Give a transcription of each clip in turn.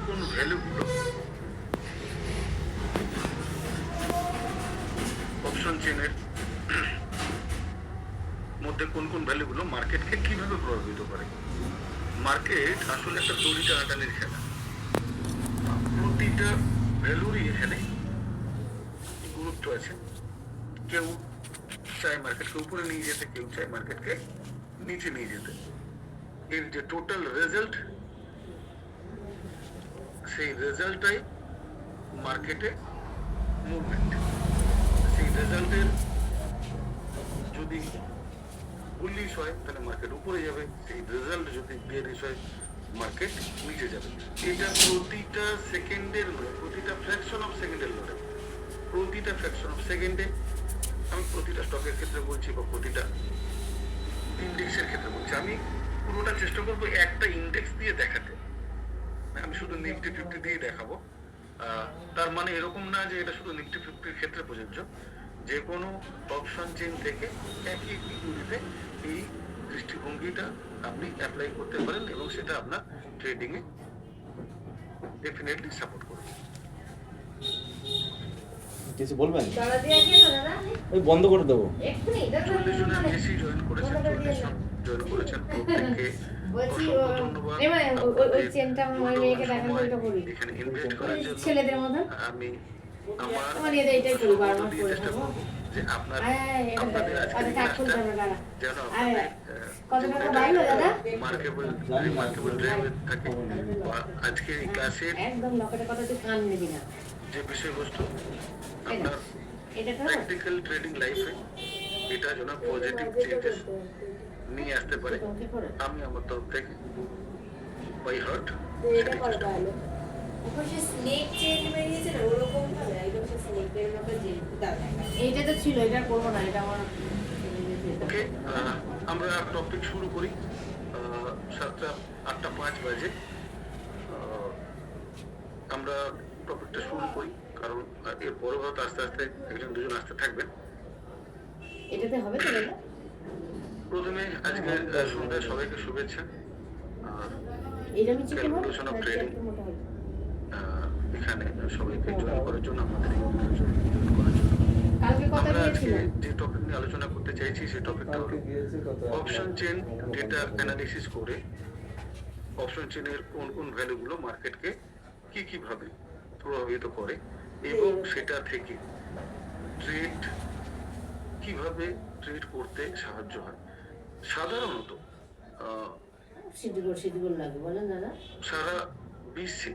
কোন ভ্যালুগুলো অপশন চেনের মধ্যে কোন কোন ভ্যালুগুলো মার্কেটকে কিভাবে প্রভাবিত করে। মার্কেট আসলে একটা দড়ি টানাটানির খেলা। প্রতিটা ভ্যালুরই এখানে গুরুত্ব আছে। কেউ চায় মার্কেটকে উপরে নিয়ে যেতে, কেউ চায় মার্কেটকে নিচে নিয়ে যেতে। এর যে টোটাল রেজাল্ট, সেই রেজাল্টটাই মার্কেটে মুভমেন্ট। সেই রেজাল্টের যদি বুলিশ হয় তাহলে মার্কেট উপরে যাবে, সেই রেজাল্ট যদি বেয়ারিশ হয় মার্কেট নিচে যাবে। এটা প্রতিটা সেকেন্ডের লড়াই, প্রতিটা ফ্র্যাকশন অফ সেকেন্ডের লড়াই। প্রতিটা ফ্র্যাকশন অফ সেকেন্ডে, আমি প্রতিটা স্টকের ক্ষেত্রে বলছি বা প্রতিটা ইন্ডেক্সের ক্ষেত্রে বলছি, আমি পুরোটা চেষ্টা করবো একটা ইন্ডেক্স দিয়ে দেখাতে। আমি শুধু নিফটি ফিফটি দিয়ে দেখাবো। তার মানে এরকম না যে এটা শুধু নিফটি ফিফটির ক্ষেত্রে প্রযোজ্য। যে কোনো অপশন চেন থেকে একই ইকুইটিতে এই দৃষ্টিভঙ্গিটা আপনি অ্যাপ্লাই করতে পারেন এবং সেটা আপনার ট্রেডিংয়ে ডেফিনেটলি সাপোর্ট করবে। কিছু বলবেন? ওই বন্ধ করে দেবো। 40 জনের বেশি জয়েন করেছেন, 40 জন জয়েন করেছেন। প্রত্যেককে অসংখ্য ধন্যবাদ। এখানে ইনভেস্ট করার জন্য ছেলেদের মধ্যে আমি আমার এটাই করি বারবার করে চেষ্টা করব যে আপনাদের আজকে ক্লাসটা যেন মার্কেবল ড্রাইভ থাকে। আজকের এই ক্লাসের একদম লকেটের কথা তুই কান নিবি না। যে বিষয়বস্তু আপনার প্র্যাকটিক্যাল ট্রেডিং লাইফে এটা যেন পজিটিভ চেঞ্জেস নিয়ে আসতে পারে, আমি আমার তরফ থেকে বাই হার্ট সেটাই চেষ্টা করব। এইটা তো ছিল, এটা করবো না, এটা আমার ওকে, আমরা টপিক শুরু করি। 7:05 বাজে আমরা টপিকটা শুরু করি, কারণ এর পরে হয়তো আস্তে আস্তে একজন দুজন আসতে থাকবেন। এটাতে হবে তো দাদা? প্রথমে আজকে সন্ধ্যায় সবাইকে শুভেচ্ছা। ক্যালকুলেশন অফ ট্রেডিং এখানে সবাইকে জয়েন করার জন্য, আমাদের এই জয়েন করার জন্য। আমরা আজকে যে টপিক নিয়ে আলোচনা করতে চাইছি সেই টপিকটা হলো অপশন চেন ডেটা অ্যানালিসিস করে অপশন চেনের কোন কোন ভ্যালুগুলো মার্কেটকে কিভাবে প্রভাবিত করে এবং সেটা থেকে ট্রেড কিভাবে ট্রেড করতে সাহায্য হয়। সাধারণত সারা বিশ্বে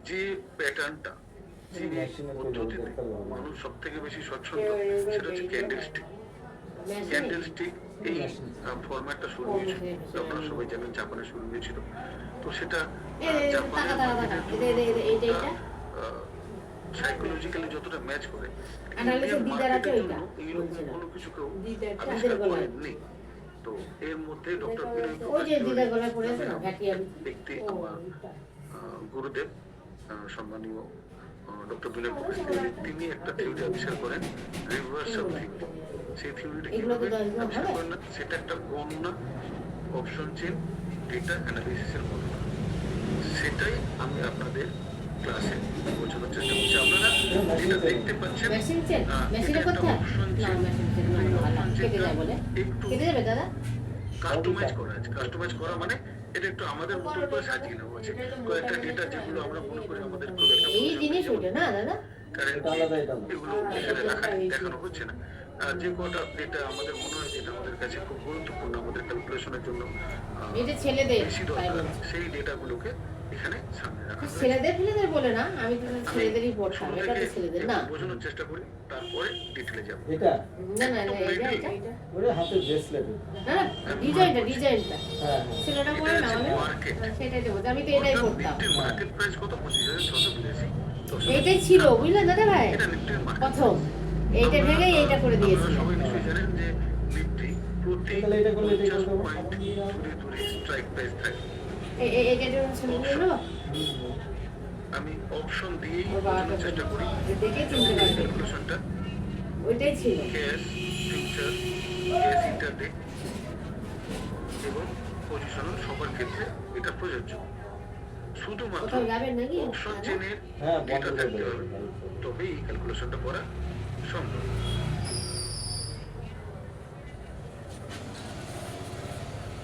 যে প্যাটার্নটা, যে পদ্ধতিতে মানুষ সব থেকে বেশি স্বচ্ছন্দ, সেটা হচ্ছে ক্যান্ডেলস্টিক। ক্যান্ডেলস্টিক এই ফরম্যাটটা শুরু হয়েছিল, আপনারা সবাই জানেন জাপানে শুরু হয়েছিল। তো সেটা জাপানের সাইকোলজিক্যালি যতটা ম্যাচ করে, এইরকম কোনো কিছু কেউ আবিষ্কার করেননি। তো এর মধ্যে ডক্টর ব্যক্তি আমার গুরুদেব সম্মানীয় ডক্টর বিনয় প্রকাশ, তিনি একটা থিওরি আবিষ্কার করেন, রিভার্সাল থিওরি। সেই থিওরিটা কিভাবে আবিষ্কার করেন না, সেটা একটা গণনা অপশন চেন ডেটা অ্যানালিসিসের মতো। সেটাই আমি আপনাদের ক্লাসে বোঝানোর চেষ্টা করছি। আপনারা যেটা দেখতে পাচ্ছেন অপশন চেন, একটু কাস্টমাইজ করা আছে। কাস্টমাইজ করা মানে এটা একটু আমাদের মতো করে সাজিয়ে নেওয়া আছে। কয়েকটা ডেটা যেগুলো আমরা মনে করি আমাদের খুব একটা এই জিনিস ওটা না দাদা, এগুলো এখানে দেখানো হচ্ছে না। যে কটা ডেটা আমাদের মনে হয় যেটা আমাদের কাছে খুব গুরুত্বপূর্ণ আমাদের ক্যালকুলেশনের জন্য, এটা ছেলেদের বেশি দরকার, সেই ডেটাগুলোকে এখানে সামনে রাখা হয়েছে। ছেলেদের বলে না, আমি তো ছেলেদেরই পড়তাম, এটা তো ছেলেদের না। বোঝানোর চেষ্টা করি, তারপরে ডিটেইলে যাব। এটা না না এটা ওরে হাতের ব্রেসলেট, না ডিজাইনটা হ্যাঁ ছেলেটা পড়ে না মানে সেটাই দেবো, আমি তো এটাই পড়তাম। মার্কেট প্রাইস কত? 25,682। এইটাই ছিল, বুঝলেন দাদা ভাই, প্রথম এইটা ভেঙে এইটা করে দিয়েছি। সবাই নিশ্চয়ই জানেন যে নিফটি প্রতি 50 পয়েন্ট দূরে স্ট্রাইক প্রাইস থাকে। এইটা যখন শুনলো আমি অপশন দিয়েই বোঝানোর চেষ্টা করি। দেখে চিনতে পারবে ক্যালকুলেশনটা ওইটাই ছিল, ক্যাশ ফিউচার, ক্যাশ ইন্টারডে এবং পজিশনাল সবার ক্ষেত্রে এটা প্রযোজ্য। শুধুমাত্র কোথাও যাবেন নাকি অপশন দাদা? চেনের হ্যাঁ বন্ধ ডেটা করে থাকতে দেবো হবে, তবে এই ক্যালকুলেশনটা করা সম্ভব।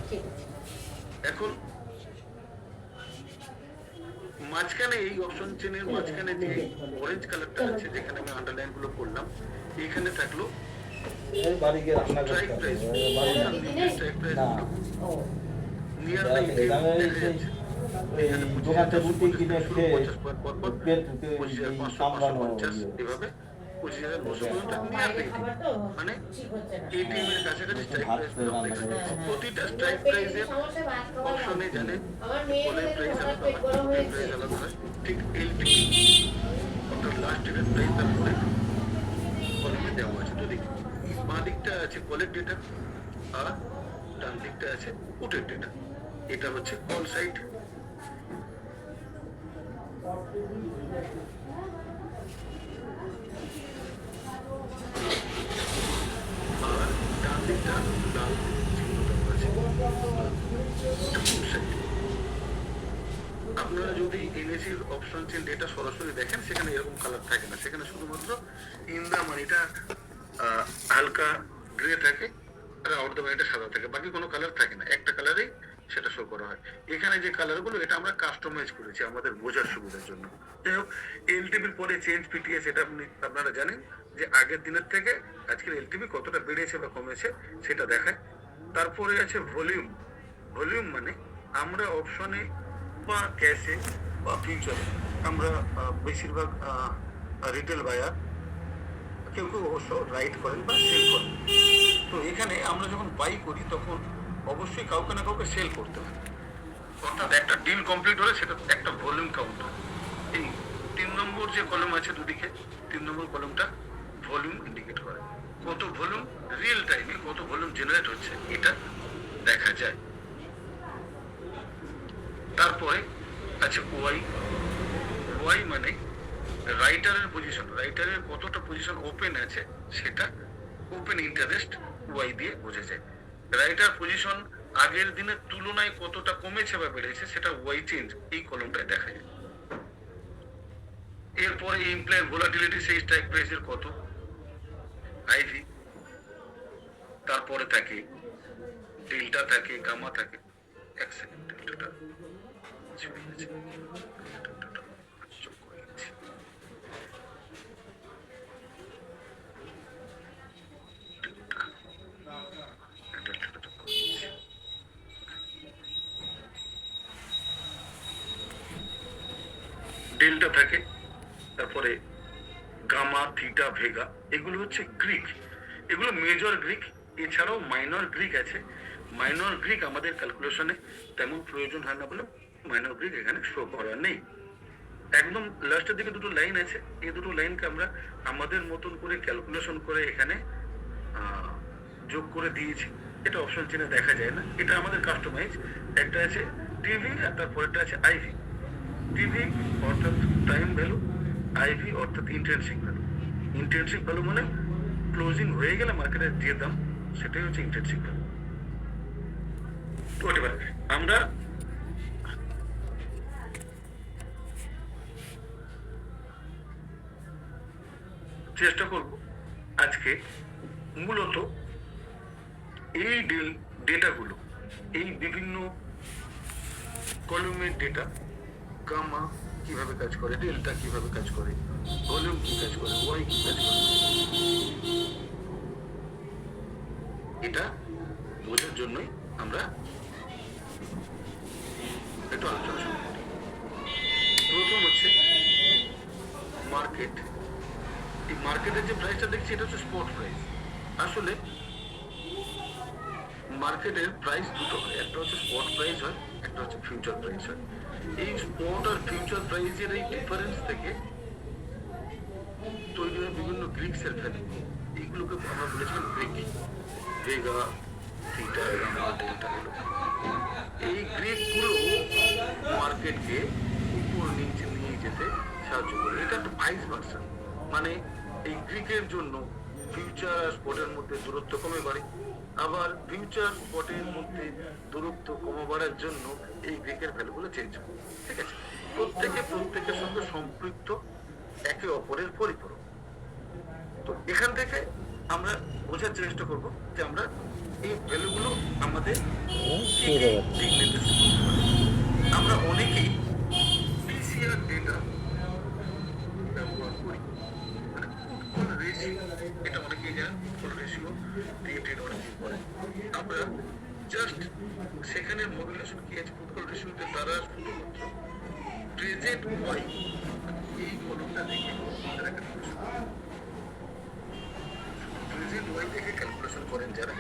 ঠিক আছে। এখন মাঝখানে এই অপশন চেনের মাঝখানে যে অরেঞ্জ কালারটা আছে, যেখানে আমি আন্ডারলাইন গুলো করলাম, এখানে থাকলো এই বাড়ি গিয়ে রান্না করতে স্ট্রাইক হবে প্রাইস। বাড়ি না স্ট্রাইক প্রাইস না ও নিয়ার এই দেখা যে যাচ্ছে। ওই দোকান থেকে রুটি কিনে খেয়ে 50 পর পেট ঢুকে পঁচিশ কামড়ানো 550 এভাবে 25,900 পর্যন্ত নিয়ার মানে ATM এর কাছাকাছি স্ট্রাইক ভাত প্রাইস করে রান্না করে প্রতিটা স্ট্রাইক প্রাইসের অপশনে জানে আমার মেয়ে কলের প্রাইস আলাদা পেট গরম হয়, হয়েছে। প্রাইস আলাদা হয়। ঠিক LTP অর্থাৎ লাস্ট ডেটের প্রাইস তারপরে কলমে দেওয়া আছে। তো দেখি বাঁ দিকটা আছে কলের ডেটা আর ডান দিকটা আছে পুটের ডেটা। এটা হচ্ছে কল সাইড, আর ডান দিকটা লাল চিহ্ন দেওয়া আছে, এটা পুট সাইড। আপনারা যদি এনএসির অপশন চেন ডেটা সরাসরি দেখেন, সেখানে এরকম কালার থাকে না, সেখানে শুধুমাত্র ইন দা মানিটা হালকা গ্রে থাকে আর আউট দা মানিটা সাদা থাকে, বাকি কোনো কালার থাকে না, একটা কালারেই সেটা শো করা হয়। এখানে যে কালারগুলো এটা আমরা কাস্টমাইজ করেছি আমাদের বোঝার সুবিধার জন্য। যাই হোক, এলটিপির পরে চেঞ্জ পিটিএস, এটা আপনারা জানেন যে আগের দিনের থেকে আজকের এলটিপি কতটা বেড়েছে বা কমেছে সেটা দেখায়। তারপরে আছে ভলিউম। ভলিউম মানে আমরা অপশনে বা ক্যাশে বা ফিউচারে আমরা বেশিরভাগ রিটেল বায়ার, কেউ কেউ অবশ্য রাইট করেন বা সেল করেন। তো এখানে আমরা যখন বাই করি তখন অবশ্যই কাউকে না কাউকে সেল করতে হয়, অর্থাৎ একটা ডিল কমপ্লিট হলে সেটা একটা ভলিউম কাউন্ট হয়। এই 3 নম্বর যে কলম আছে দুদিকে, 3 নম্বর কলমটা ভলিউম ইন্ডিকেট করে। কত ভলিউম রিয়েল টাইমে কত ভলিউম জেনারেট হচ্ছে এটা দেখা যায়। তারপরে আছে ওয়াই। ওয়াই মানে রাইটারের পজিশন, রাইটারের কতটা পজিশন ওপেন আছে সেটা ওপেন ইন্টারেস্ট ওয়াই দিয়ে বোঝা যায়। রাইটার পজিশন আগের দিনের তুলনায় কতটা কমেছে বা বেড়েছে সেটা ওয়াই চেঞ্জ এই কলমটায় দেখা যায়। এরপরে ইমপ্লয় ভোলাটিলিটি, সেই স্ট্রাইক প্রাইসের কত, আইভি। তারপরে থাকে ডেল্টা, থাকে গামা, থাকে। এক সেকেন্ড, ডেল্টাটা চলে গেছে, ডেল্টাটা যোগ করে নিচ্ছি। ডেল্টা থাকে, তারপরে গামা, থিটা, ভেগা, এগুলো হচ্ছে গ্রিক, এগুলো মেজর গ্রিক। এছাড়াও মাইনর গ্রিক আছে। মাইনর গ্রিক আমাদের ক্যালকুলেশনে তেমন প্রয়োজন হয় না বলে মাইনর গ্রিক এখানে শো করা নেই। একদম লাস্টের দিকে দুটো লাইন আছে, এই দুটো লাইনকে আমরা আমাদের মতন করে ক্যালকুলেশন করে এখানে যোগ করে দিয়েছি। এটা অপশন চেনে দেখা যায় না, এটা আমাদের কাস্টমাইজ। একটা আছে টিভি আর তারপরেটা আছে আইভি। টিভি অর্থাৎ টাইম ভ্যালু, আইভি অর্থাৎ ইন্টেন্সিক ভ্যালু। ইন্টেন্সিক ভ্যালু মানে ক্লোজিং হয়ে গেলে মার্কেটের যে দাম, সেটাই হচ্ছে ইন্টেন্সিক ভ্যালু। এবার আমরা চেষ্টা করব আজকে মূলত এই ডেটাগুলো, এই বিভিন্ন কলমের ডেটা, গামা কিভাবে কাজ করে, ডেল্টা কিভাবে কাজ করে, ভলিউম কি কাজ করে, ওয়াই কি কাজ করে, এটা বোঝার জন্যই আমরা একটু আলোচনা শুরু করি। প্রথম হচ্ছে মার্কেট। এই মার্কেটের যে প্রাইসটা দেখছি এটা হচ্ছে স্পট প্রাইস। আসলে মার্কেটের প্রাইস দুটো হয়, একটা হচ্ছে স্পট প্রাইস হয়, একটা হচ্ছে ফিউচার প্রাইস হয়। এই স্পট আর ফিউচার প্রাইসের এই ডিফারেন্স থেকে তৈরি হয় বিভিন্ন গ্রিক্সের ভ্যালু। এইগুলোকে আমরা বলেছিলাম Greek, vega, theta, gamma, delta গুলো। এই গ্রিকগুলো মার্কেটকে উপর নিচে নিয়ে যেতে সাহায্য করে। এটা একটা ভাইস ভার্সা, মানে এই গ্রিকের জন্য ফিউচার আর স্পটের মধ্যে দূরত্ব কমে বাড়ে, আবার ফিউচার স্পটের মধ্যে দূরত্ব কমাবার জন্য এই ব্রেকের ভ্যালুগুলো চেঞ্জ হবে। ঠিক আছে, প্রত্যেকের সঙ্গে সম্পৃক্ত, একে অপরের পরিপূরক। তো এখান থেকে আমরা বোঝার চেষ্টা করব যে আমরা এই ভ্যালুগুলো আমাদের দিক নির্দেশ করতে পারি। আমরা অনেকেই পিসিআর ডেটা ব্যবহার করি, মানে ফুটবল রেশিও, এটা অনেকেই জানেন, ফুটবল রেশিও দিয়ে ট্রেড অনেকেই করে। আমরা জাস্ট সেখানের মডুলেশন কি আছে ফুটবল রেশিওতে, তারা শুধুমাত্র প্রেজেন্ট ওয়াই এই কলমটা দেখে তারা ক্যালকুলেশন করে, প্রেজেন্ট ওয়াই দেখে ক্যালকুলেশন করেন যারা,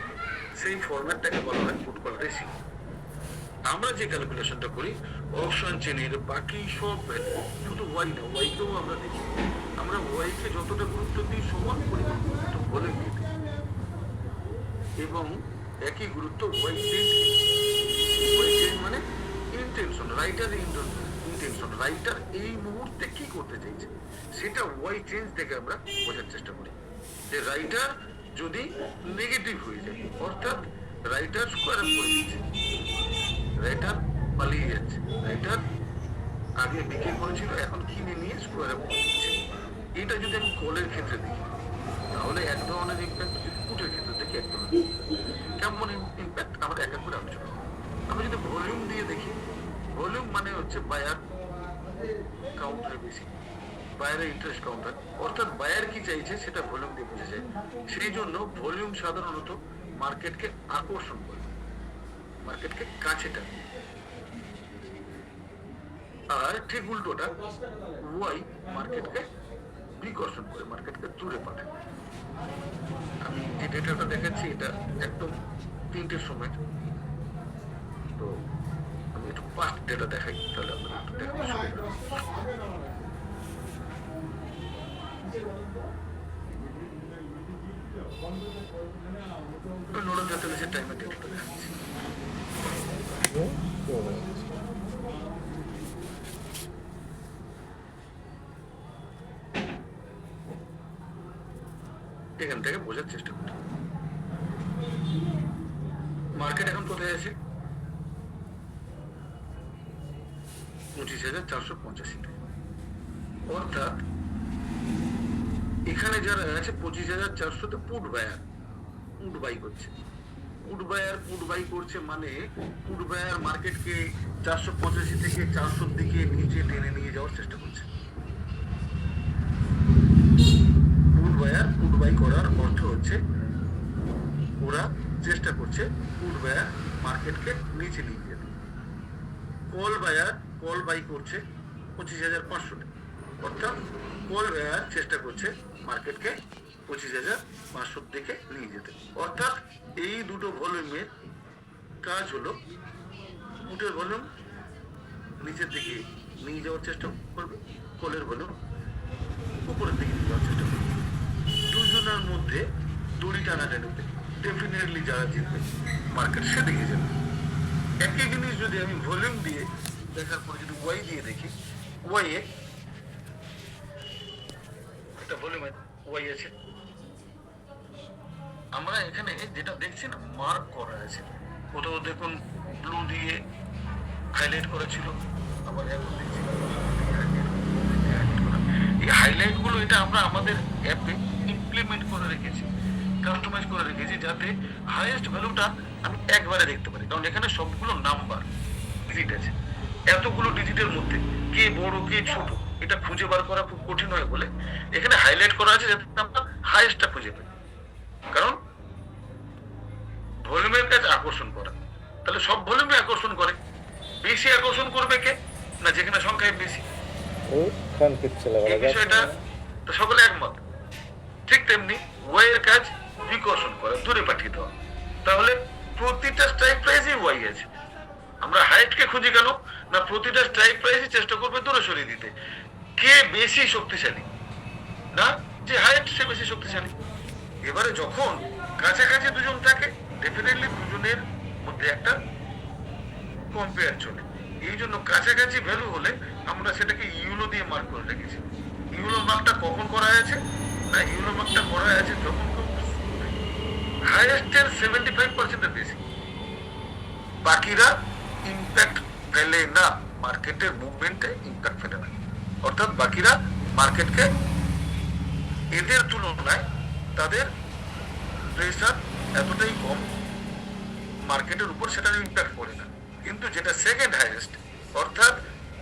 সেই ফরম্যাটটাকে বলা হয় ফুটবল রেশিও। আমরা যে ক্যালকুলেশনটা করি অপশন চেনের বাকি সব ভ্যালু, শুধু ওয়াই না, ওয়াইকেও আমরা দেখি। আমরা ওয়াইকে যতটা গুরুত্ব দিই সমান পরিমাণ গুরুত্ব বলে দিই, এবং একই গুরুত্ব ওয়াই চেঞ্জ মানে ইন্টেনশন, রাইটার ইন্টেনশন, রাইটার এই মুহূর্তে কি করতে চাইছে সেটা ওয়াই চেঞ্জ থেকে আমরা বোঝার চেষ্টা করি। যে রাইটার যদি নেগেটিভ হয়ে যায়, অর্থাৎ রাইটার স্কোয়ার আপ করে দিচ্ছে, রাইটার পালিয়ে যাচ্ছে, রাইটার আগে বিক্রি করেছিল এখন কিনে নিয়ে স্কোয়ার আপ করে দিচ্ছে, এটা যদি আমি কলের ক্ষেত্রে দেখি তাহলে এক ধরনের ইম্প্যাক্ট, যদি পুটের ক্ষেত্রে দেখি এক ধরনের কেমন ইম্প্যাক্ট আমরা এক এক করে আলোচনা করি। আমরা যদি ভলিউম দিয়ে দেখি, ভলিউম মানে হচ্ছে বায়ার কাউন্টার বেশি, বায়ারের ইন্টারেস্ট কাউন্টার, অর্থাৎ বায়ার কি চাইছে সেটা ভলিউম দিয়ে বোঝা যায়। সেই জন্য ভলিউম সাধারণত মার্কেটকে আকর্ষণ করে, মার্কেটকে কাছে টানে। আর ঠিক উল্টোটা ওয়াই মার্কেটকে বিকর্ষণ করে, মার্কেটকে দূরে পাঠায়। আমি যে ডেটাটা দেখাচ্ছি এটা একদম 3টের সময়, তো আমি একটু পাস্ট ডেটা দেখাই, তাহলে আপনারা একটু দেখানো সুবিধা হবে। নোডাল জাতীয় টাইমের ডেটাটা দেখাচ্ছি। এখান থেকে বোঝার চেষ্টা করি মার্কেট এখন কোথায় আছে, 25,485, অর্থাৎ এখানে যারা আছে 25,400তে পুট বাই করছে, পুট বাই করছে মানে পুট বায়ার মার্কেটকে 485 থেকে 400 দিকে নিচে টেনে নিয়ে যাওয়ার চেষ্টা করছে। পুট বাই করার অর্থ হচ্ছে ওরা চেষ্টা করছে পুট বায়ার মার্কেটকে নিচে নিয়ে যেতে। কল বাই করছে 25,500, অর্থাৎ কল বায়ার চেষ্টা করছে মার্কেটকে 25,500 দিকে নিয়ে যেতে। অর্থাৎ এই দুটো ভলিউমের কাজ হলো, পুটের ভলিউম নিচের দিকে নিয়ে যাওয়ার চেষ্টা করবে, কলের ভলিউম উপরের দিকে নিয়ে যাওয়ার চেষ্টা করবে। দুজনের মধ্যে দড়ি টানাটানিতে ডেফিনেটলি যারা জিতবে মার্কেট সেদিকে যাবে। একই জিনিস যদি আমি ভলিউম দিয়ে দেখার পরে যদি ওয়াই দিয়ে দেখি, ওয়াই এ একটা ভলিউম ওয়াই আছে, আমরা এখানে যেটা দেখছি না মার্ক করা আছে, কোথাও দেখুন ব্লু দিয়ে হাইলাইট করা ছিল, আবার এখন দেখছি এই হাইলাইট গুলো, এটা আমরা আমাদের অ্যাপে ইমপ্লিমেন্ট করে রেখেছি, কাস্টমাইজ করে রেখেছি, যাতে হাইয়েস্ট ভ্যালুটা আমি একবারে দেখতে পারি। কারণ এখানে সবগুলো নাম্বার ডিজিট আছে, এতগুলো ডিজিটের মধ্যে কে বড় কে ছোট এটা খুঁজে বার করা খুব কঠিন হয় বলে এখানে হাইলাইট করা আছে, যাতে আমরা হাইয়েস্টটা খুঁজে পাই। কারণ ভলিউমের কাজ আকর্ষণ করা, তাহলে সব ভলিউমে আকর্ষণ করে, বেশি আকর্ষণ করবে কে না যেখানে সংখ্যায় বেশি, এই বিষয়টা তো সকলে একমত। ঠিক তেমনি ওয়াই এর কাজ বিকর্ষণ করা, দূরে পাঠিয়ে দেওয়া। তাহলে প্রতিটা স্ট্রাইক প্রাইসে ওয়াই আছে, আমরা হাইটকে খুঁজি কেন না প্রতিটা স্ট্রাইক প্রাইসে চেষ্টা করবে দূরে সরিয়ে দিতে। কে বেশি শক্তিশালী না, যে হাইট সে বেশি শক্তিশালী। এবারে যখন কাছাকাছি দুজন থাকে ডেফিনেটলি দুজনের মধ্যে একটা কম্পেয়ার চলে, এই জন্য কাছাকাছি ভ্যালু হলে আমরা সেটাকে ইউলো দিয়ে মার্ক করে রেখেছি। ইউলো মার্কটা কখন করা আছে না, ইউলো মার্কটা করা আছে যখন হাইয়েস্টের 75% বেশি। বাকিরা ইম্প্যাক্ট ফেলে না, মার্কেটের মুভমেন্টে ইম্প্যাক্ট ফেলে না। অর্থাৎ বাকিরা মার্কেটকে এদের তুলনায় তাদের প্রেসার এতটাই কম মার্কেটের উপর, সেটার ইম্প্যাক্ট পড়ে না। কিন্তু যেটা সেকেন্ড হাইয়েস্ট, অর্থাৎ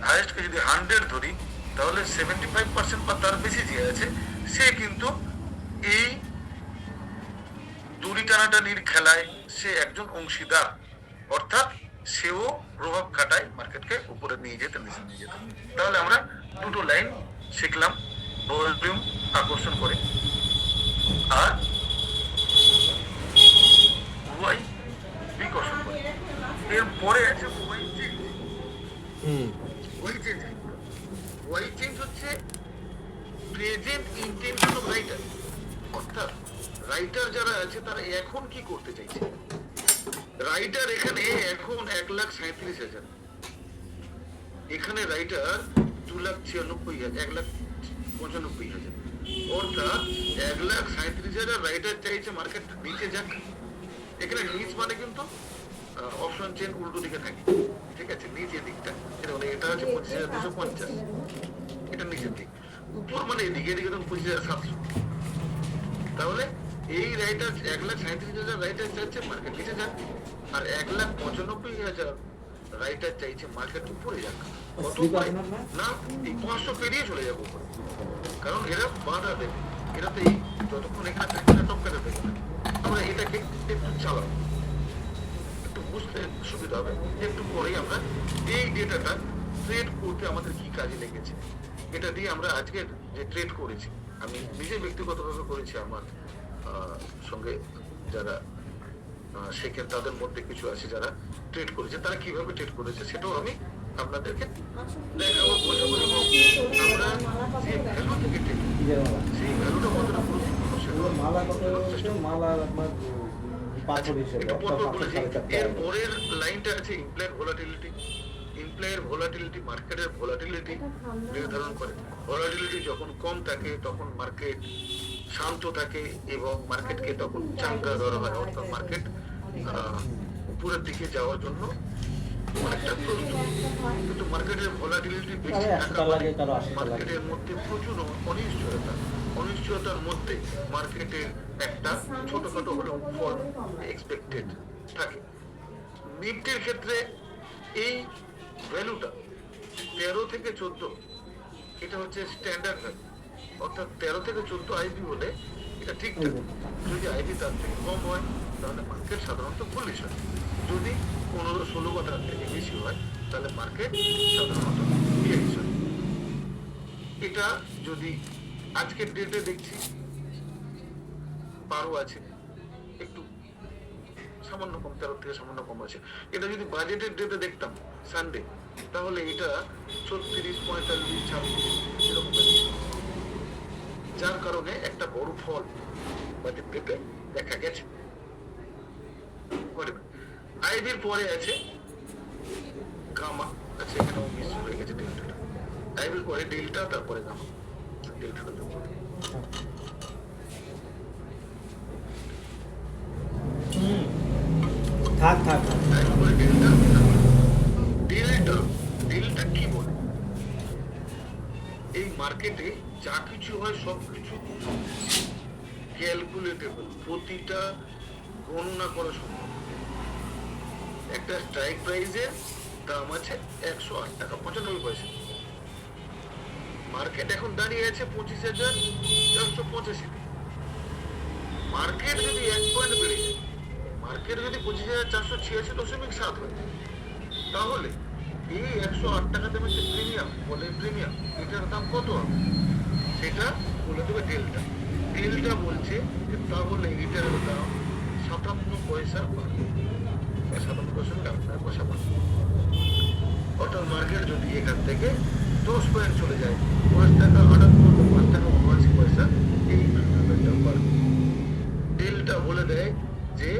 হাইয়েস্টকে যদি 100 ধরি, তাহলে 75% বা তার বেশি যে আছে সে কিন্তু এই দড়ি টানাটানির খেলায় সে একজন অংশীদার, অর্থাৎ সেও প্রভাব খাটায় মার্কেটকে উপরে নিয়ে যেতে, নিচে নিয়ে যেতে। তাহলে আমরা দুটো লাইন শিখলাম, ভলিউম আকর্ষণ করে আর ওয়াই বিকর্ষণ করে। এরপরে আছে ওয়াই চেঞ্জ। ওয়াই চেঞ্জ হচ্ছে প্রেজেন্ট ইন্টেনশন অফ রাইটার, অর্থাৎ রাইটার যারা আছে তারা এখন কি করতে চাইছে। রাইটার এখানে এখন 1,37,000, এখানে রাইটার 2,96,000, 1,95,000, অর্থাৎ 1,37,000 রাইটার চাইছে মার্কেট নিচে যাক। এখানে নিচ মানে কিন্তু অপশন চেন উল্টো দিকে থাকে, ঠিক আছে, নিচের দিকটা এটা হচ্ছে 25,250, এটা নিচের দিক। উপর মানে এদিকে, এদিকে তখন 25,700। তাহলে এই রাইটার 1,37,000 রাইটার চাইছে মার্কেট নিচে যাক, আর 1,95,000 রাইটার চাইছে মার্কেট উপরে যাক। কত না, এই 500 পেরিয়ে চলে যাবো উপরে, কারণ এরা বাধা দেবে, এরা তো এই যতক্ষণ এখানে থাকবে না টপকাতে দেবে না। আমরা এটাকে একটু চালাবো, একটু বুঝতে সুবিধা হবে। একটু পরেই আমরা এই ডেটাটা ট্রেড করতে আমাদের কি কাজে লেগেছে, এটা দিয়ে আমরা আজকে যে ট্রেড করেছি, আমি নিজে ব্যক্তিগতভাবে করেছি, আমার সঙ্গে যারা শেখেন তাদের মধ্যে কিছু আছে যারা ট্রেড করেছে, তারা কিভাবে ট্রেড করেছে সেটাও আমি আপনাদেরকে দেখাবো, বোঝাবো। এবং আমরা যে ভ্যালু থেকে ট্রেড, সেই ভ্যালুটা কতটা এর পরের লাইনটা আছে ইমপ্লাইড ভোলাটিলিটি। ইমপ্লাইড ভোলাটিলিটি মার্কেটের ভোলাটিলিটি নির্ধারণ করে। ভোলাটিলিটি যখন কম থাকে তখন মার্কেট শান্ত থাকে এবং মার্কেটকে তখন চাঙ্গা ধরা হয়, অর্থাৎ মার্কেট উপরের দিকে যাওয়ার জন্য অনেকটা প্রস্তুত। কিন্তু মার্কেটের ভোলাটিলিটি বেশি থাকা মার্কেটের মধ্যে প্রচুর অনিশ্চয়তা, অনিশ্চয়তার মধ্যে মার্কেটের একটা ছোটখাটো হলেও ফল এক্সপেক্টেড থাকে। নিফটির ক্ষেত্রে এই ভ্যালুটা 13 থেকে 14, এটা হচ্ছে স্ট্যান্ডার্ড ভ্যালু, অর্থাৎ 13 থেকে 14 আইবি হলে এটা ঠিকঠাক। যদি আইবি তার থেকে কম হয় তাহলে মার্কেট সাধারণত বুলিশ হয়, যদি 15-16 বা তার থেকে বেশি হয় তাহলে মার্কেট সাধারণত বিয়ারিশ হয়। এটা যদি আজকের ডেটে দেখছি 12 আছে, একটু সামান্য কম, 13 থেকে সামান্য কম আছে। এটা যদি বাজেটের ডেটে দেখতাম সানডে, তাহলে এটা 36, 45, 26 এরকম, যার কারণে একটা বড় ফল বাজেট ডেটে দেখা গেছে। আইবির পরে আছে গামা, আচ্ছা এখানেও মিস হয়ে গেছে ডেল্টাটা। আইবির পরে ডেল্টা, তারপরে গামা, ডেল্টাটা তারপরে ডেল্টা কি বলে? এই মার্কেটে যা কিছু হয় সবকিছু ক্যালকুলেটেবল, প্রতিটা গণনা করা সম্ভব। একটা স্ট্রাইক প্রাইসের দাম আছে 108 টাকা 95 পয়সা, মার্কেট এখন দাঁড়িয়ে আছে 25,485। মার্কেট যদি 1 পয়েন্ট বেড়ে যায়, মার্কেট যদি 25,486.7 হয়, তাহলে এই 108 টাকা দামের যে প্রিমিয়াম বলে, প্রিমিয়াম এটার দাম কত হবে সেটা বলে দেবে ডেল্টা। ডেল্টা বলছে যে তাহলে এটার দাম 57 পয়সা বাড়বে, 57 পয়সা বাড়বে। অর্থাৎ মার্কেট যদি এখান থেকে 10 পয়েন্ট চলে যায়, 5 টাকা 58, 5 টাকা 79 পয়সা, এই প্রিমিয়ামের দাম বাড়বে। ডেল্টা বলে দেয় যে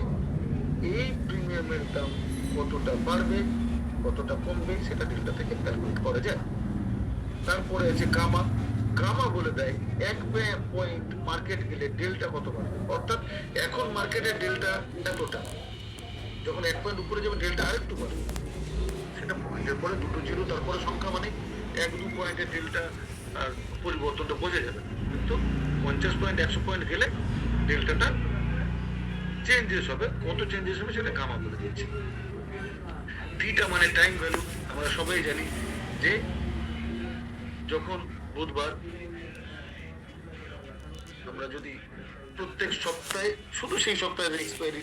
এই প্রিমিয়ামের দাম কতটা বাড়বে, কতটা কমবে, সেটা ডেল্টা থেকে ক্যালকুলেট করা যায়। তারপরে আছে গামা। গামা বলে দেয় 1 পয়েন্ট মার্কেট গেলে ডেল্টা কত বাড়বে, অর্থাৎ এখন মার্কেটের ডেল্টা এতটা, যখন 1 পয়েন্ট উপরে যাবে ডেল্টা আরেকটু বাড়বে, সেটা পয়েন্টের পরে দুটো জিরো তারপরে সংখ্যা, মানে 1-2 পয়েন্টের ডেল্টা পরিবর্তনটা বোঝা যাবে। কিন্তু 50 পয়েন্ট 100 পয়েন্ট গেলে ডেল্টাটা চেঞ্জেস হবে, কত চেঞ্জেস হবে সেটা গামা বলে দিয়েছে। থিটা মানে টাইম ভ্যালু, আমরা সবাই জানি যে যখন বুধবার আমরা যদি প্রত্যেক সপ্তাহে শুধু সেই সপ্তাহের এক্সপায়ারি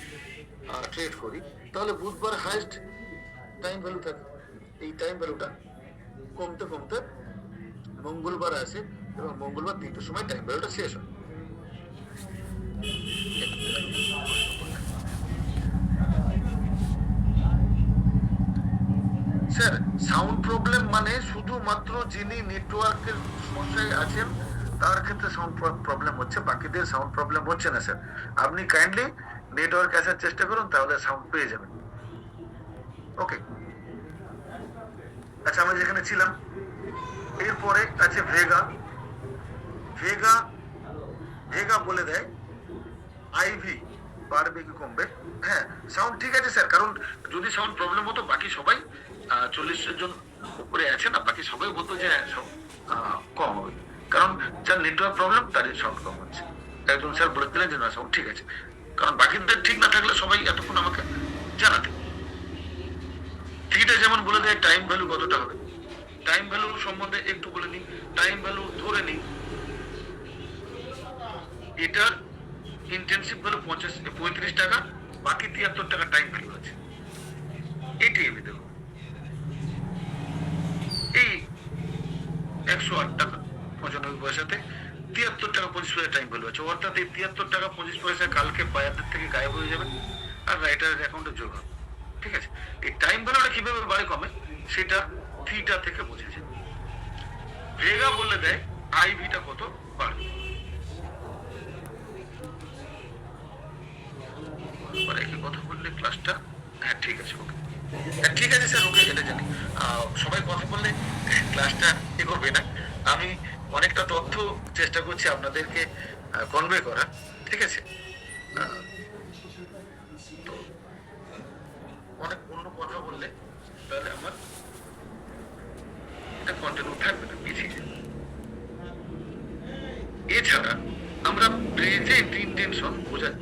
ট্রেড করি, তাহলে বুধবার হাইস্ট টাইম ভ্যালু থাকে। এই টাইম ভ্যালুটা কমতে কমতে মঙ্গলবার আসে এবং মঙ্গলবার 3টের সময় টাইম ভ্যালুটা শেষ হয়। স্যার, সাউন্ড প্রবলেম মানে শুধুমাত্র যিনি নেটওয়ার্কের সমস্যায় আছেন তার ক্ষেত্রে সাউন্ড প্রবলেম হচ্ছে, বাকিদের সাউন্ড প্রবলেম হচ্ছে না স্যার। আপনি কাইন্ডলি নেটওয়ার্ক আসার চেষ্টা করুন, তাহলে সাউন্ড পেয়ে যাবেন। ওকে, আচ্ছা আমরা যেখানে ছিলাম, এরপরে আছে ভেগা। ভেগা ভেগা বলে দেয় আইভি বাড়বে কি কমবে। হ্যাঁ, সাউন্ড ঠিক আছে স্যার, কারণ যদি সাউন্ড প্রবলেম হতো বাকি সবাই 40 জন উপরে আছে না, বাকি সবাই বলতো যে কম হবে, কারণ যার নেটওয়ার্ক প্রবলেম তারই সাউন্ড কম হচ্ছে। একজন স্যার বলে দিলেন যে না সাউন্ড ঠিক আছে, কারণ বাকিদের ঠিক না থাকলে সবাই এতক্ষণ আমাকে জানাতে। থিটা যেমন বলে দেয় টাইম ভ্যালু কতটা হবে। টাইম ভ্যালু সম্বন্ধে একটু বলে নিই। টাইম ভ্যালু ধরে নিই এটার ইন্টেনসিভ ভ্যালু 35 টাকা, বাকি 73 টাকা টাইম ভ্যালু আছে। এটাই আমি দেখো, এই 108 টাকা 95 পয়সাতে 73 টাকা 25 পয়সা টাইম ভ্যালু আছে, অর্থাৎ এই 73 টাকা 25 পয়সা কালকে বায়ারদের থেকে গায়েব হয়ে যাবে আর রাইটারের অ্যাকাউন্টে যোগ হবে। ঠিক আছে, এই টাইম ভ্যালুটা কিভাবে বাড়ে কমে সেটা থিটা থেকে বোঝা যায়। ভেগা বলে দেয় আইভিটা কত বাড়বে। একই কথা বললে ক্লাসটা, হ্যাঁ ঠিক আছে, ওকে ঠিক আছে স্যার, ওকে এটা জানি। সবাই কথা বললে ক্লাসটা এ করবে না, আমি অনেকটা তথ্য চেষ্টা করছি আপনাদেরকে কনভে করা। ঠিক আছে, তো অনেক অন্য কথা বললে তাহলে আমার এটা কন্টিনিউ থাকবে না, পিছিয়ে যাবে। এছাড়া আমরা প্রেজেন্ট ইন্টেনশন বোঝার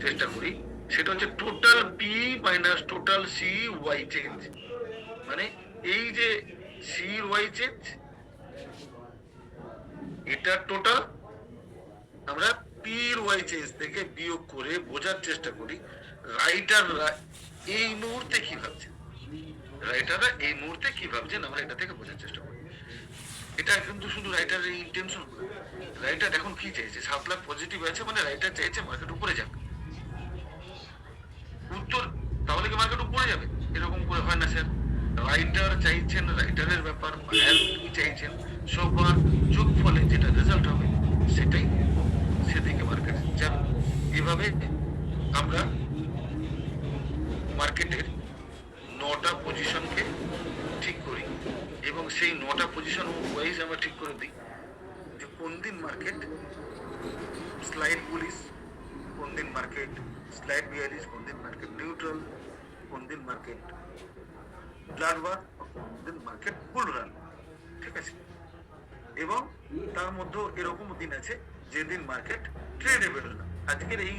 চেষ্টা করি, সেটা হচ্ছে total P minus total C Y change. মানে এই যে সি ওয়াই চেঞ্জ, এটা টোটাল আমরা পি ওয়াই চেঞ্জ থেকে বিয়োগ করে বোঝার চেষ্টা করি রাইটাররা এই মুহূর্তে কি ভাবছেন। রাইটাররা এই মুহূর্তে কি ভাবছেন আমরা এটা থেকে বোঝার চেষ্টা করি। এটা কিন্তু শুধু রাইটারের ইন্টেনশন। রাইটার এখন কি চাইছে, 7 লাখ পজিটিভ আছে মানে রাইটার চাইছে মার্কেট উপরে যাক। উত্তর তাহলে কি মার্কেট উপরে যাবে? এরকম করে হয় না স্যার। রাইটার চাইছেন, রাইটারের ব্যাপার, বায়ার কি চাইছেন, সবার যোগফলে যেটা রেজাল্ট হবে সেটাই সেদিকে মার্কেট যাবে। এভাবে আমরা মার্কেটের 9টা পজিশনকে ঠিক করি এবং সেই 9টা পজিশন ওয়াইজ আমরা ঠিক করে দিই যে কোন দিন মার্কেট স্লাইড বুলিশ, কোন দিন মার্কেট স্লাইড বিয়ারিশ, কোন দিন মার্কেট নিউট্রাল, কোন দিন মার্কেট ব্লাডবার, কোন দিন মার্কেট বুল রান। ঠিক আছে, এবং তার মধ্যে এরকম দিন আছে যেদিন মার্কেট ট্রেডেবল না। আজকের এই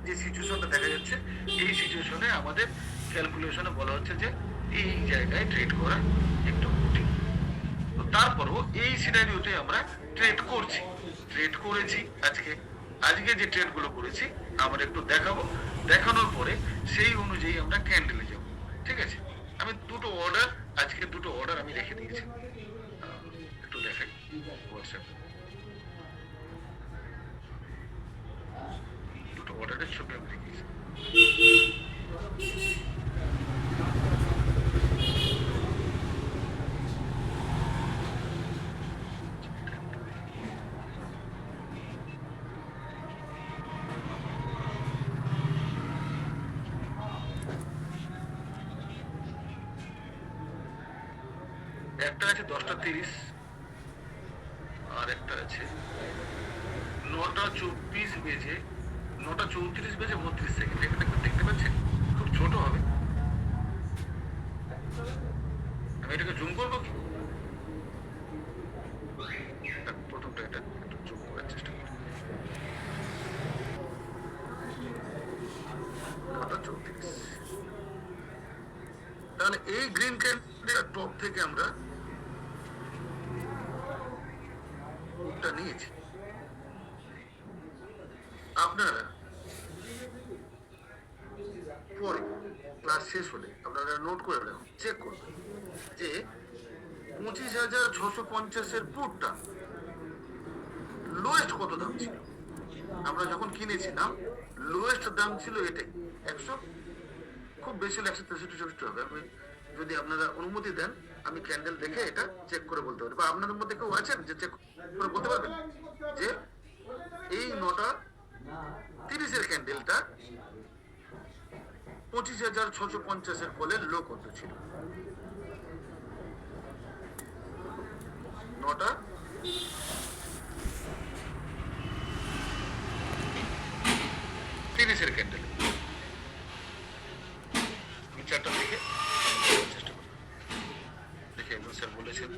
যে সিচুয়েশনটা দেখা যাচ্ছে, এই সিচুয়েশনে আমাদের ক্যালকুলেশনে বলা হচ্ছে যে এই জায়গায় ট্রেড করা একটু কঠিন। তো তারপরও এই সিনারিওতে আমরা ট্রেড করছি, ট্রেড করেছি। আজকে যে ট্রেডগুলো করেছি আমরা একটু দেখাবো, দেখানোর পরে সেই অনুযায়ী আমরা ক্যান্ডেলে যাব। ঠিক আছে, আমি আজকে দুটো অর্ডার আমি রেখে দিয়েছি, একটু দেখাই হোয়াটসঅ্যাপে। দুটো অর্ডারের ছবি আমি রেখেছি। একটা আছে 10টা 30, আর একটা আছে 9:24 বেজে 9:34 বেজে 32 সেকেন্ড। এটা দেখতে পাচ্ছেন? খুব ছোট হবে। আমি এটাকে জুম করবো কি? প্রথমটা এটা একটু জুম করার চেষ্টা করি। 9:34। তাহলে এই গ্রিন ক্যান্ডেল টপ থেকে আমরা টা নিয়েছি। আপনারা পরে ক্লাস শেষ হলে আপনারা নোট করে রাখুন, চেক করবেন যে 25,650 পুটটা লোয়েস্ট কত দাম ছিল। আমরা যখন কিনেছিলাম লোয়েস্ট দাম ছিল এটাই 100, খুব বেশি হলে 163-64 হবে। আমি যদি আপনারা অনুমতি দেন আমি ক্যান্ডেল দেখে এটা চেক করে বলতে পারি, বা আপনাদের মধ্যে কেউ আছেন যে চেক করে বলতে পারবেন যে এই 9:30 ক্যান্ডেলটা 25,650 ফলের লো কত ছিল? 9:30 ক্যান্ডেল চারটা দেখে চেষ্টা করুন। দেখে একজন স্যার বলেছেন,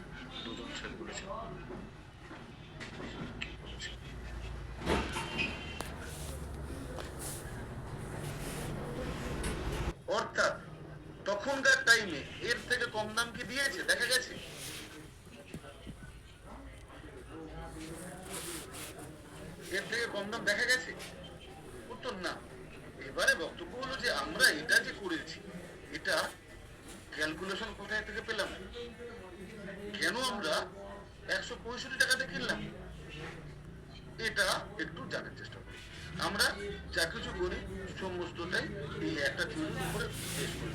দুজন স্যার বলেছেন। অর্থাৎ তখনকার টাইমে এর থেকে কম দাম কি দিয়েছে দেখা গেছে? এর থেকে কম দাম দেখা গেছে? উত্তর না। এবারে বক্তব্য হলো যে আমরা এটা যে করেছি এটা ক্যালকুলেশন কোথায় থেকে পেলাম, কেন আমরা 165 টাকাতে কিনলাম, এটা একটু জানার চেষ্টা করি। আমরা যা কিছু করি সমস্তটাই এই একটা থিওরির উপরে বেস করি।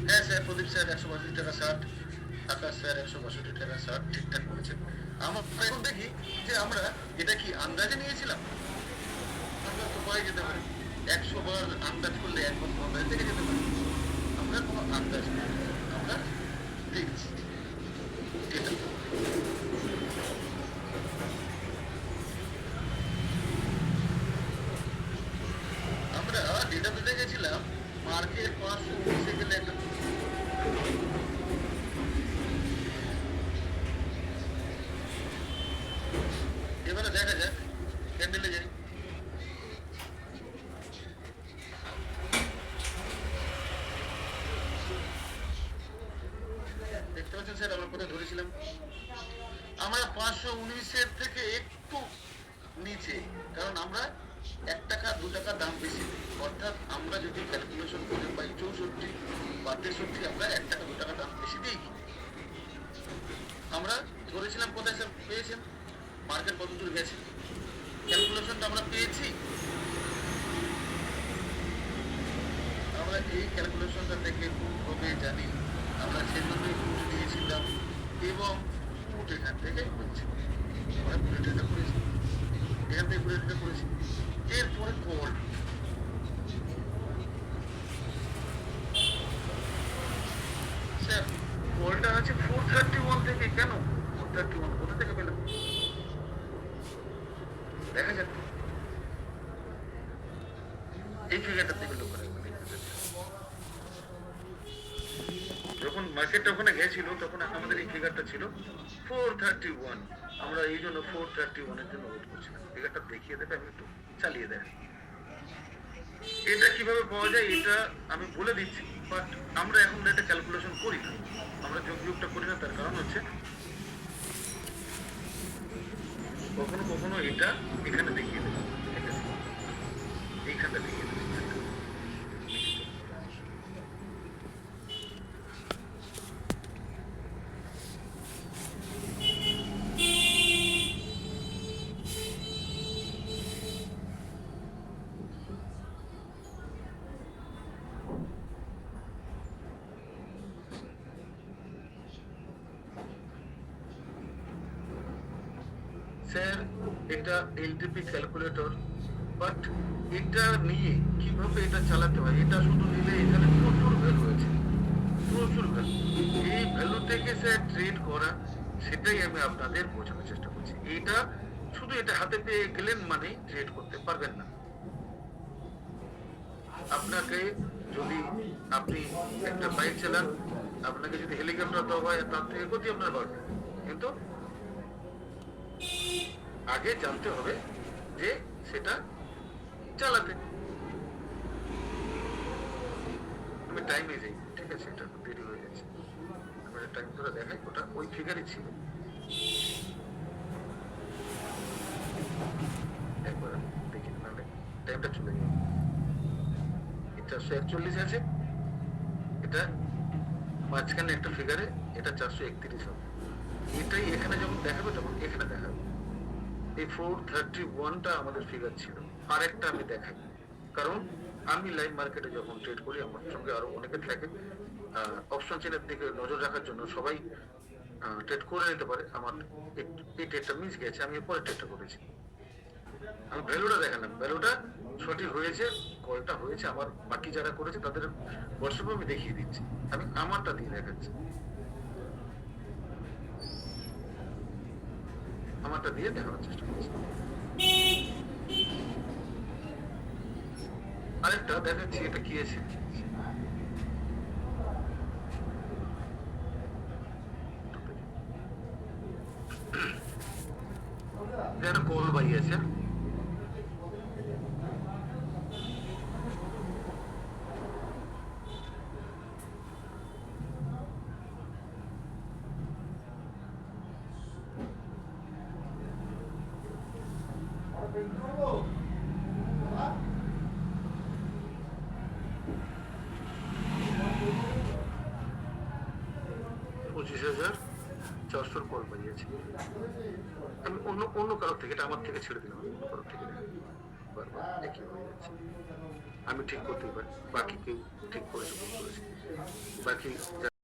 হ্যাঁ স্যার, প্রদীপ স্যার 162 টাকা 60, আকাশ স্যার 162 টাকা 60 ঠিকঠাক বলেছেন। আমরা এখন দেখি যে আমরা এটা কি আন্দাজে নিয়েছিলাম? আমরা তো পাই যেতে পারি 100 বার আন্দাজ করলে একবার কমায় থেকে যেতে পারি। আমরা কোনো আন্দাজ নেই, আমরা দেখছি এটা। আমরা ডেটা পেতে গেছিলাম মার্কেট 520 সেকেন্ডে একটা। এবারে দেখা যাক ক্যান্ডেলে যাই। দেখতে পাচ্ছেন স্যার আমরা কোথায় ধরেছিলাম? আমরা 519 থেকে একটু নিচে, কারণ আমরা 1 টাকা 2 টাকা দাম বেশি। অর্থাৎ আমরা যদি ক্যালকুলেশন করে পাই 64 বা 63, আমরা 1 টাকা 2 টাকা দাম বেশি দিই। আমরা ধরেছিলাম কোথায় স্যার? পেয়েছেন মার্কেট কত দূর গেছে, ক্যালকুলেশনটা আমরা পেয়েছি। আমরা এই ক্যালকুলেশনটা থেকে খুবভাবে জানি, আমরা সেজন্যই পুট নিয়েছিলাম এবং পুট এখান থেকে হচ্ছে আমরা পুরেটা করেছি, এখান থেকে পুরেটা করেছি। এরপরে কল স্যার, কলটা আছে 431 থেকে। কেন 431? কোথা থেকে পেলাম দেখা যাক। এই ফিগারটা থেকে লোক করে যখন মার্কেটটা ওখানে গেছিল তখন আমাদের এই ফিগারটা ছিল 431। আমরা এই জন্য 431 এর জন্য ওয়েট করছিলাম। ফিগারটা দেখিয়ে দেবে, আমি একটু চালিয়ে দেয়। এটা কিভাবে পাওয়া যায় এটা আমি বলে দিচ্ছি, বাট আমরা এখন এটা ক্যালকুলেশন করি না, আমরা যোগবিয়োগটা করি না। তার কারণ হচ্ছে কখনো কখনো এটা এখানে দেখিয়ে দেবে, এইখানটা দেখিয়ে দেবে। স্যার এটা এলটিপি ক্যালকুলেটর, বাট এটা নিয়ে কিভাবে এটা চালাতে হয় এটা শুধু নিলে এখানে প্রচুর ভ্যালু। এই ভ্যালু থেকে স্যার ট্রেড করা, সেটাই আমি আপনাদের বোঝানোর চেষ্টা করছি। এটা শুধু এটা হাতে পেয়ে গেলেন মানে ট্রেড করতে পারবেন না। আপনাকে যদি আপনি একটা বাইক চালান, আপনাকে যদি হেলিকপ্টার দেওয়া হয় তার থেকে গতি আপনার বাড়বে, কিন্তু আগে জানতে হবে যে সেটা চালাতে। আমি টাইমে যাই, ঠিক আছে, এটা দেরি হয়ে যাচ্ছে, আমি টাইম ধরে দেখাই, ওটা ওই ফিগারই ছিল। একবার দেখি, নাহলে টাইমটা চলে যাবে। 441 আছে, এটা মাঝখানে একটা ফিগারে, এটা 431 হবে। এটাই এখানে যখন দেখাবে তখন এখানে দেখাবে। এই 431টা আমাদের ফিগার ছিল। আরেকটা আমি দেখাই, কারণ আমি লাইভ মার্কেটে যখন ট্রেড করি আমার সঙ্গে আরো অনেকে থাকে। অপশন চেনের দিকে নজর রাখার জন্য সবাই ট্রেড করে নিতে পারে। আমার এই ট্রেডটা মিস গেছে, আমি এরপরে ট্রেডটা করেছি। আমি ভ্যালুটা দেখালাম, ভ্যালুটা সঠিক হয়েছে, কলটা হয়েছে। আমার বাকি যারা করেছে তাদের হোয়াটসঅ্যাপে আমি দেখিয়ে দিচ্ছি, আমি আমারটা দিয়ে দেখাচ্ছি, আমারটা দিয়ে দেখানোর চেষ্টা করছি। আরেকটা দেখাচ্ছি, এটা কি আছে, একটা কল বাই আছে, $25,400 কল বানিয়েছি। আমি অন্য কারোর থেকে, এটা আমার থেকে ছেড়ে দিলাম, অন্য কারোর থেকে বারবার একই হয়ে যাচ্ছে। আমি ঠিক করতেই পারি, বাকি কেউ ঠিক করেছে, ভুল করেছে, বাকি